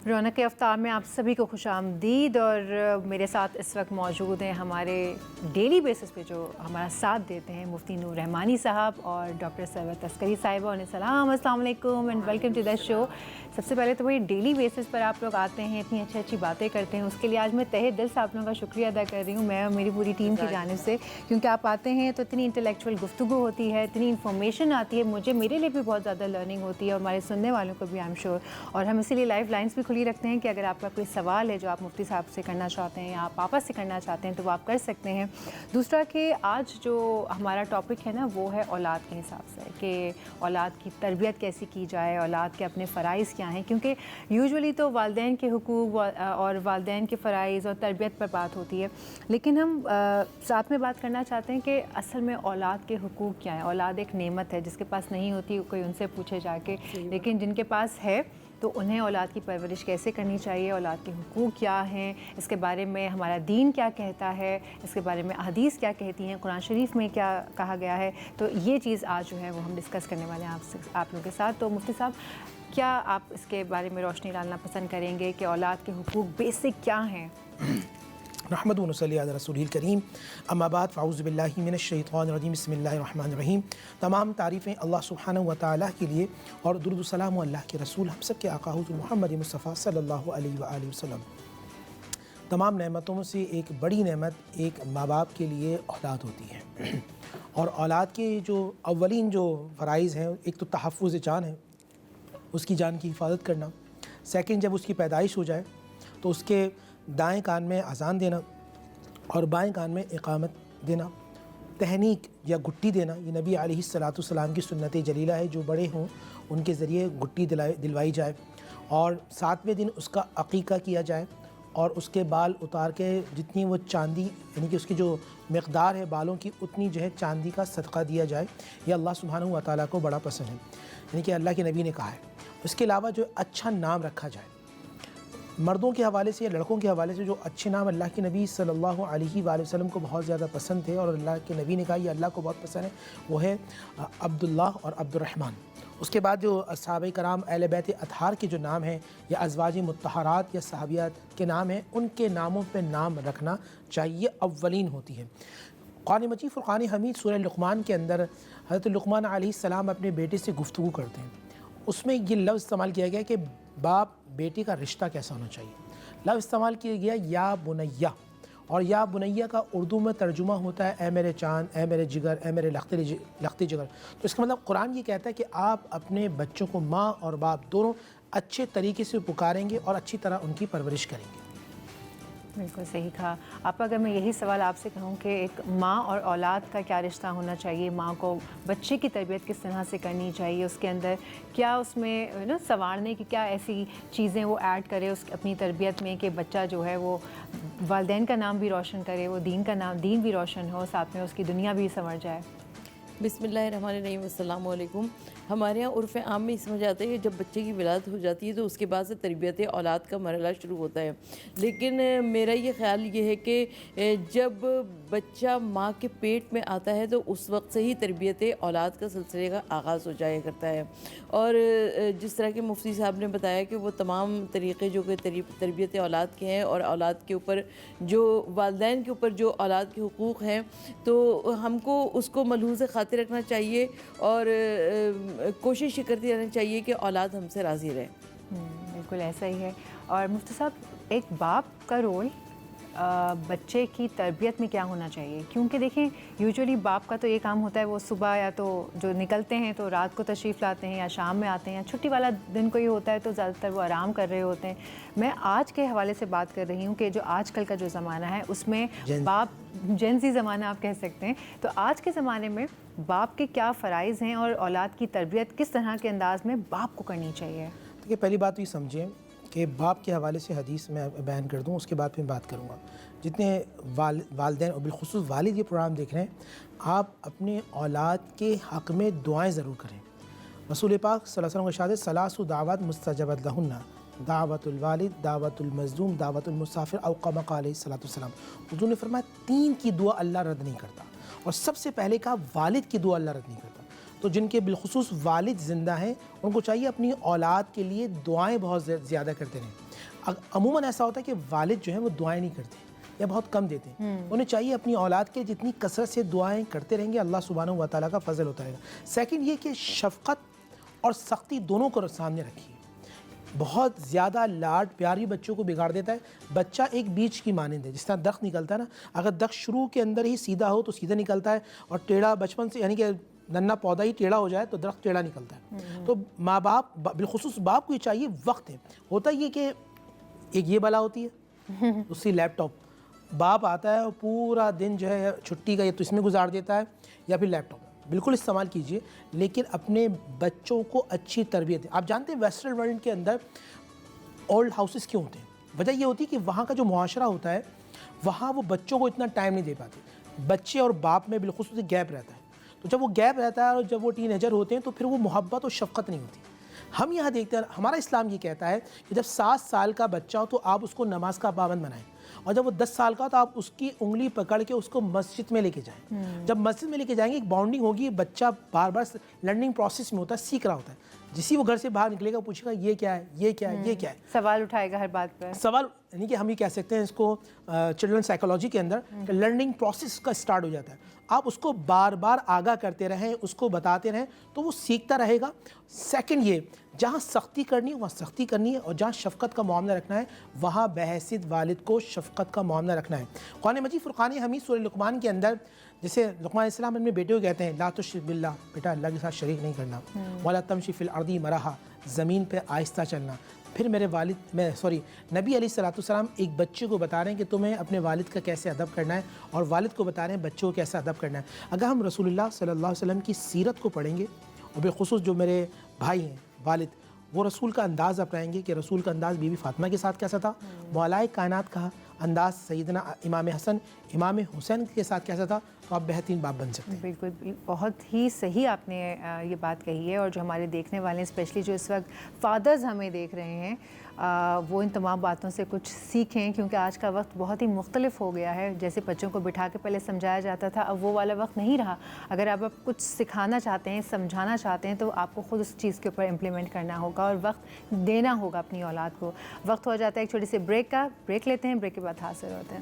रौनक अफ्तार में आप सभी को खुश आमदीद। और मेरे साथ इस वक्त मौजूद हैं हमारे डेली बेसिस पे जो हमारा साथ देते हैं मुफ्ती नूर रहमानी साहब और डॉक्टर सरवत अस्करी साहिबा। उन्हें सलाम, अस्सलाम वालेकुम and welcome to the show. सबसे पहले तो वही डेली बेसिस पर आप लोग आते हैं, इतनी अच्छी अच्छी बातें करते हैं, उसके लिए आज मैं तहे दिल से आप लोगों का शुक्रिया अदा कर रही हूँ, मैं और मेरी पूरी टीम की जानिब से, क्योंकि आप आते हैं तो इतनी इंटेलेक्चुअल गुफ्तगू होती है, इतनी इन्फॉर्मेशन आती है, मेरे लिए भी बहुत ज़्यादा लर्निंग होती है और हमारे सुनने वालों को भी आई एम श्योर। और हम इसीलिए लाइव लाइन्स भी खुली रखते हैं कि अगर आपका कोई सवाल है जो आप मुफ्ती साहब से करना चाहते हैं या आप पापा से करना चाहते हैं तो वो आप कर सकते हैं। दूसरा कि आज जो हमारा टॉपिक है ना वो है औलाद के हिसाब से, कि औलाद की तरबियत कैसी की जाए, औलाद के अपने फ़राइज़ क्या हैं, क्योंकि यूजुअली तो वालिदैन के हुकूक और वालिदैन के फ़राइज़ और तरबियत पर बात होती है, लेकिन हम साथ में बात करना चाहते हैं कि असल में औलाद के हुकूक क्या है। औलाद एक नेमत है, जिसके पास नहीं होती कोई उनसे पूछे जाके, लेकिन जिनके पास है तो उन्हें औलाद की परवरिश कैसे करनी चाहिए, औलाद के हुकूक क्या हैं, इसके बारे में हमारा दीन क्या कहता है, इसके बारे में अहदीस क्या कहती हैं, कुरान शरीफ में क्या कहा गया है। तो ये चीज़ आज जो है वो हम डिस्कस करने वाले हैं आप लोगों के साथ। तो मुफ्ती साहब, क्या आप इसके बारे में रोशनी डालना पसंद करेंगे कि औलाद के हुकूक बेसिक क्या हैं? नहमदु व नसल्ली अला रसूलिल करीम, अम्मा बाद फ़अऊज़ु बिल्लाहि मिनश शैतानिर रजीम, बिस्मिल्लाहिर रहमानिर रहीम। तमाम तारीफ़ें अल्लाह सुब्हानहु व तआला के लिए और दुरूद व सलाम अल्लाह के रसूल हम सब के आका हुज़ूर मोहम्मद मुस्तफ़ा सल्लल्लाहु अलैहि व आलिहि वसल्लम। तमाम नेमतों से एक बड़ी नेमत एक माँ बाप के लिए औलाद होती है। और औलाद के जो अव्वलीन जो फ़राइज़ हैं, एक तो तहफ़्फ़ुज़ जान है, उसकी जान की हिफाजत करना। सेकंड, जब उसकी पैदाइश हो जाए तो उसके दाएं कान में अज़ान देना और बाएं कान में इक़ामत देना। तहनीक या गुट्टी देना, ये नबी अलैहिस्सलातु वस्सलाम की सुन्नत जलीला है, जो बड़े हों उनके ज़रिए गुट्टी दिलवाई जाए। और 7वें दिन उसका अक़ीक़ा किया जाए और उसके बाल उतार के जितनी वो चांदी, यानी कि उसकी जो मक़दार है बालों की, उतनी जो है चांदी का सदका दिया जाए। ये अल्लाह सुब्हानहु व तआला को बड़ा पसंद है, यानी कि अल्लाह के नबी ने कहा है। उसके अलावा जो अच्छा नाम रखा जाए, मर्दों के हवाले से या लड़कों के हवाले से जो अच्छे नाम अल्लाह के नबी सल्लल्लाहु अलैहि वसल्लम को बहुत ज़्यादा पसंद थे और अल्लाह के नबी ने कहा ये अल्लाह को बहुत पसंद है, वो है अब्दुल्लाह और अब्दुर्रहमान। उसके बाद जो असहाबे कराम अहले बैत अतहार के जो नाम हैं या अज़वाज मुत्तहरात या सहाबियात के नाम हैं, उनके नामों पर नाम रखना चाहिए, अव्वलीन होती है। कुरान मजीद फ़ुरक़ान हमीद सूरह लुक़मान के अंदर हज़रत लुक़मान अलैहिस्सलाम अपने बेटे से गुफ्तगू करते हैं। उसमें ये लफ्ज़ इस्तेमाल किया गया कि बाप बेटे का रिश्ता कैसा होना चाहिए। लफ्ज़ इस्तेमाल किया गया या बुनैया, और या बुनैया का उर्दू में तर्जुमा होता है ए मेरे चाँद, ए मेरे जिगर, ए मेरे लख्ते जिगर। तो इसका मतलब कुरान ये कहता है कि आप अपने बच्चों को माँ और बाप दोनों अच्छे तरीके से पुकारेंगे और अच्छी तरह उनकी परवरिश करेंगे। बिल्कुल सही कहा आप। अगर मैं यही सवाल आपसे कहूँ कि एक माँ और औलाद का क्या रिश्ता होना चाहिए, माँ को बच्चे की तरबियत किस तरह से करनी चाहिए, उसके अंदर क्या उसमें ना संवारने की क्या ऐसी चीज़ें वो ऐड करे उस अपनी तरबियत में कि बच्चा जो है वो वालिदैन का नाम भी रोशन करे, वो दीन भी रोशन हो, साथ में उसकी दुनिया भी संवर जाए। बिस्मिल्लाहिर्रहमानिर्रहीम, अस्सलाम वालेकुम। हमारे यहाँ उर्फ़ आम में समझ आता है कि जब बच्चे की विलादत हो जाती है तो उसके बाद से तरबियत औलाद का मरहला शुरू होता है। लेकिन मेरा ये ख़्याल ये है कि जब बच्चा माँ के पेट में आता है तो उस वक्त से ही तरबियत औलाद का सिलसिले का आगाज़ हो जाया करता है। और जिस तरह के मुफ्ती साहब ने बताया कि वो तमाम तरीक़े जो कि तरबियत औलाद के हैं और औलाद के ऊपर जो वालिदैन के ऊपर जो औलाद के हुकूक़ हैं, तो हमको उसको मलहूज़ ख़ातिर रखना चाहिए और कोशिश करती रहनी चाहिए कि औलाद हमसे राज़ी रहे। बिल्कुल ऐसा ही है। और मुफ्ती साहब, एक बाप का रोल बच्चे की तरबियत में क्या होना चाहिए? क्योंकि देखें यूजुअली बाप का तो ये काम होता है, वो सुबह या तो जो निकलते हैं तो रात को तशरीफ़ लाते हैं या शाम में आते हैं, या छुट्टी वाला दिन कोई होता है तो ज़्यादातर वो आराम कर रहे होते हैं। मैं आज के हवाले से बात कर रही हूँ कि जो आजकल का जो ज़माना है उसमें बाप जेंज़ी ज़माना आप कह सकते हैं, तो आज के ज़माने में बाप के क्या फ़राइज़ हैं और औलाद की तरबियत किस तरह के अंदाज़ में बाप को करनी चाहिए? देखिए, पहली बात तो ये समझें कि बाप के हवाले से हदीस मैं बयान कर दूं, उसके बाद फिर बात करूंगा। जितने वालिदैन और बिलखुसूस वालिद ये प्रोग्राम देख रहे हैं, आप अपने औलाद के हक़ में दुआएं ज़रूर करें। रसूल पाक सल्लल्लाहु अलैहि वसल्लम का इरशाद, सलासु दावत मुस्तजबत लहुन्ना, दावतुल वालिद, दावतुल मज़लूम, दावतुल मुसाफिर, औ कमा क़ाल अलैहिस्सलातु वस्सलाम। हुज़ूर ने फरमाया 3 की दुआ अल्लाह रद्द नहीं करता, और सबसे पहले कहा वालिद की दुआ अल्लाह रद्द नहीं करता। तो जिनके बिलखुसूस वालिद ज़िंदा हैं उनको चाहिए अपनी औलाद के लिए दुआएं बहुत ज़्यादा करते रहें। अमूमन ऐसा होता है कि वालिद जो हैं वो दुआएं नहीं करते या बहुत कम देते हैं। उन्हें चाहिए अपनी औलाद के जितनी कसरत से दुआएं करते रहेंगे, अल्लाह सुब्हानहू व तआला का फजल होता रहेगा। सेकंड ये कि शफ़क़त और सख्ती दोनों को सामने रखिए। बहुत ज़्यादा लाड प्यार भी बच्चों को बिगाड़ देता है। बच्चा एक बीज की मानंद है, जिस तरह दरख्त निकलता है ना, अगर दरख्त शुरू के अंदर ही सीधा हो तो सीधा निकलता है, और टेढ़ा बचपन से, यानी कि नन्ना पौधा ही टेढ़ा हो जाए तो दरख्त टेढ़ा निकलता है। तो माँ बाप, बिलखुसूस बाप को ये चाहिए वक्त है। होता ये कि एक ये बला होती है, दूसरी लैपटॉप। बाप आता है और पूरा दिन जो है छुट्टी का ये तो इसमें गुजार देता है या फिर लैपटॉप। बिल्कुल इस्तेमाल कीजिए, लेकिन अपने बच्चों को अच्छी तरबियत है। आप जानते हैं वेस्टर्न वर्ल्ड के अंदर ओल्ड हाउसेस क्यों होते हैं? वजह ये होती है कि वहाँ का जो मुआशरा होता है, वहाँ वो बच्चों को इतना टाइम नहीं दे पाते। बच्चे और बाप में बिलखुसूस गैप रहता है। तो जब वो गैप रहता है और जब वो टीनेजर होते हैं तो फिर वो मोहब्बत और शफ़क़त नहीं होती। हम यहाँ देखते हैं, हमारा इस्लाम ये कहता है कि जब 7 साल का बच्चा हो तो आप उसको नमाज का पाबंद बनाएं, और जब वो 10 साल का हो तो आप उसकी उंगली पकड़ के उसको मस्जिद में लेके जाएं। जब मस्जिद में लेके जाएंगे एक बाउंडिंग होगी, बच्चा बार बार लर्निंग प्रोसेस में होता है, सीख रहा होता है। जिसी वो घर से बाहर निकलेगा पूछेगा ये क्या है, ये क्या है, ये क्या है, सवाल उठाएगा हर बात पर। सवाल यानी कि हम ये कह सकते हैं इसको चिल्ड्रन साइकोलॉजी के अंदर लर्निंग प्रोसेस का स्टार्ट हो जाता है। आप उसको बार बार आगाह करते रहें, उसको बताते रहें तो वो सीखता रहेगा। सेकंड ये, जहाँ सख्ती करनी है वहाँ सख्ती करनी है, और जहाँ शफ़क़त का मामला रखना है वहाँ बहैसियत वालिद को शफ़क़त का मामला रखना है। कुरान मजीद फ़ुरक़ान हमीद सूरह लुक़मान के अंदर, जैसे लुक़मान अलैहिस्सलाम अपने बेटे को कहते हैं ला तुश्रिक बिल्लाह, बेटा अल्लाह के साथ शरीक नहीं करना, वला तमशी फ़िल अर्दी मरहा, ज़मीन पे आहिस्ता चलना। फिर नबी अलैहिस्सलाम एक बच्चे को बता रहे हैं कि तुम्हें अपने वालिद का कैसे अदब करना है, और वालिद को बता रहे हैं बच्चों को कैसे अदब करना है। अगर हम रसूलुल्लाह सल्लल्लाहु अलैहि वसल्लम की सीरत को पढ़ेंगे, और बिलखुसूस जो मेरे भाई हैं वालिद, वो रसूल का अंदाज़ अपनाएंगे कि रसूल का अंदाज़ बीवी फ़ातिमा के साथ कैसा था, मौलाए कायनात का अंदाज़ सैयदना इमाम हसन इमाम हुसैन के साथ कैसा था, तो आप बेहतरीन बाप बन सकते हैं। बिल्कुल, बहुत ही सही आपने ये बात कही है। और जो हमारे देखने वाले हैं, स्पेशली जो इस वक्त फादर्स हमें देख रहे हैं, वो इन तमाम बातों से कुछ सीखें, क्योंकि आज का वक्त बहुत ही मुख्तलिफ हो गया है। जैसे बच्चों को बिठा के पहले समझाया जाता था, अब वो वाला वक्त नहीं रहा। अगर आप कुछ सिखाना चाहते हैं, समझाना चाहते हैं, तो आपको ख़ुद उस चीज़ के ऊपर इम्प्लीमेंट करना होगा और वक्त देना होगा अपनी औलाद को। वक्त हो जाता है एक छोटी सी ब्रेक का। ब्रेक लेते हैं, ब्रेक के बाद हाजिर होते हैं।